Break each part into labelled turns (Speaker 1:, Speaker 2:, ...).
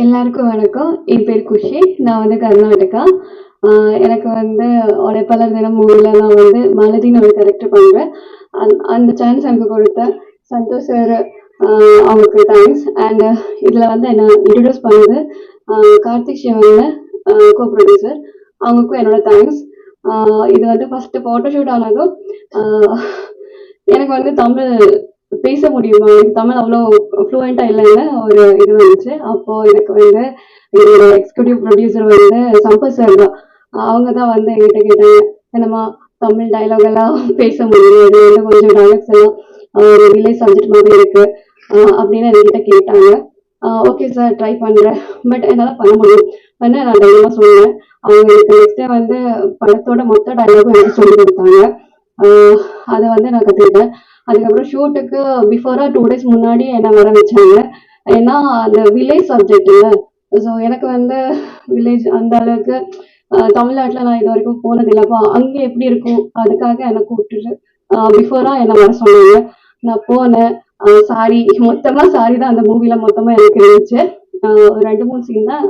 Speaker 1: எல்லாருக்கும் வணக்கம். என் பேர் குஷி. நான் வந்து கர்நாடகா. எனக்கு வந்து உழைப்பாளர் தினம் மூவில நான் வந்து மாலதின்னு ஒரு கேரக்டர் பண்றேன். அந்த சான்ஸ் எனக்கு கொடுத்த சந்தோஷ் சார் அவங்களுக்கு தேங்க்ஸ். அண்ட் இதுல வந்து என்ன இன்ட்ரடியூஸ் பண்ணது கார்த்திக் சிவன் கோ ப்ரொடியூசர், அவங்களுக்கும் என்னோட தேங்க்ஸ். இது வந்து ஃபர்ஸ்ட் ஃபோட்டோஷூட் ஆனதும் எனக்கு வந்து தமிழ் பேச முடியுமா, எனக்கு தமிழ் அவ்வளோ ஃப்ளூயண்டா இல்லைன்னு ஒரு இது வந்துச்சு. அப்போ எனக்கு வந்து என்னோட எக்ஸிக்யூட்டிவ் ப்ரொடியூசர் வந்து சம்பத் சார் தான். அவங்க தான் வந்து என்கிட்ட கேட்டாங்க, என்னம்மா தமிழ் டைலாக் எல்லாம் பேச முடியும், இது வந்து கொஞ்சம் டைலாக்ஸ் எல்லாம் ஒரு வில்லேஜ் சப்ஜெக்ட் மாதிரி இருக்கு அப்படின்னு என்கிட்ட கேட்டாங்க. ஓகே சார், ட்ரை பண்றேன், பட் என்னால் பண்ண முடியும் நான் தைரியமா சொன்னேன். அவங்க எனக்கு நெக்ஸ்ட் டே வந்து படத்தோட மொத்த டைலாகும் எனக்கு சொல்லி கொடுத்தாங்க. அதை வந்து நான் கற்றுக்கிட்டேன். அதுக்கப்புறம் ஷூட்டுக்கு பிஃபோரா 2 days முன்னாடி என்ன வர வச்சாங்க. ஏன்னா அந்த வில்லேஜ் சப்ஜெக்ட் இல்லை. ஸோ எனக்கு வந்து வில்லேஜ் அந்த அளவுக்கு தமிழ்நாட்டில் நான் இது வரைக்கும் போனதில்லை. அப்போ அங்கே எப்படி இருக்கும், அதுக்காக என்னை கூப்பிட்டுட்டு பிஃபோரா என்னை வர சொன்னாங்க. நான் போனேன். சாரி, மொத்தமா சாரி தான் அந்த மூவில மொத்தமா எனக்கு இருந்துச்சு. 2-3 சீன் தான்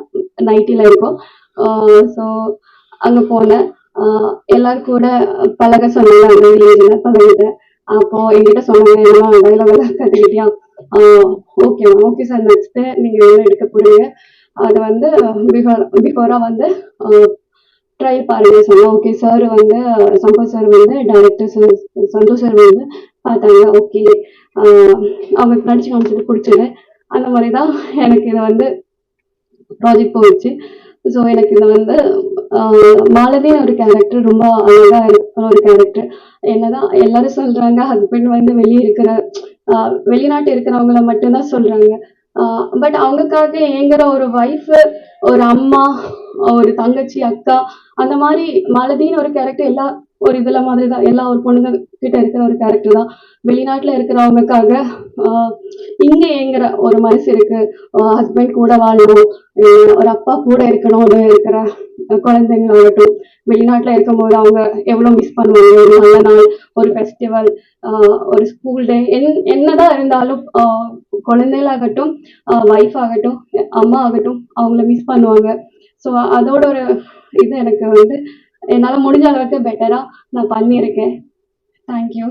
Speaker 1: நைட்டில இருக்கும். ஸோ அங்க போனேன். எல்லாரும் கூட பழக சொன்னாங்க. அந்த வில்லேஜ்ல பழகிட்டேன். அப்போ என்கிட்ட சொன்னாங்க, என்னமா டைலாக் எல்லாம் கத்துக்கிட்டியா? ஓகே ஓகே சார், நெக்ஸ்ட் நீங்க எடுக்க போறீங்க, அது வந்து பிஃபோரா வந்து ட்ரை பாருங்க சொன்னா. ஓகே சார் வந்து சம்பத் சார் வந்து டைரக்டர் சார் சந்தோஷ் சார் வந்து பார்த்தாங்க. ஓகே, அவங்களுக்கு நடிச்சு காமிச்சது பிடிச்சது. அந்த மாதிரி தான் எனக்கு இதை வந்து ப்ராஜெக்ட் போயிடுச்சு. ஸோ எனக்கு இதில் வந்து மாலதின்னு ஒரு கேரக்டர் ரொம்ப அழகா இருக்கிற ஒரு கேரக்டர். என்னதான் எல்லாரும் சொல்றாங்க ஹஸ்பண்ட் வந்து வெளிநாட்டு இருக்கிறவங்கள மட்டும்தான் சொல்றாங்க. பட் அவங்களுக்காக ஏங்குற ஒரு ஒய்ஃப், ஒரு அம்மா, ஒரு தங்கச்சி, அக்கா, அந்த மாதிரி மாலதின்னு ஒரு கேரக்டர் எல்லா ஒரு இதுல மாதிரி தான். எல்லா ஒரு பொண்ணுங்க கிட்ட இருக்கிற ஒரு கேரக்டர் தான். வெளிநாட்டுல இருக்கிறவங்களுக்காக இங்க ஏங்குற ஒரு மனசு இருக்கு. ஹஸ்பண்ட் கூட வாழணும், ஒரு அப்பா கூட இருக்கணும்னு இருக்கிற குழந்தைங்களாகட்டும், வெளிநாட்டுல இருக்கும்போது அவங்க எவ்வளவு மிஸ் பண்ணுவாங்க. ஒரு நல்ல நாள், ஒரு ஃபெஸ்டிவல், ஒரு ஸ்கூல் டே, என்னதான் இருந்தாலும் குழந்தைகளாகட்டும், ஒய்ஃப் ஆகட்டும், அம்மா ஆகட்டும், அவங்கள மிஸ் பண்ணுவாங்க. ஸோ அதோட ஒரு இது எனக்கு வந்து என்னால் முடிஞ்ச அளவுக்கு பெட்டரா நான் பண்ணியிருக்கேன். தேங்க்யூ.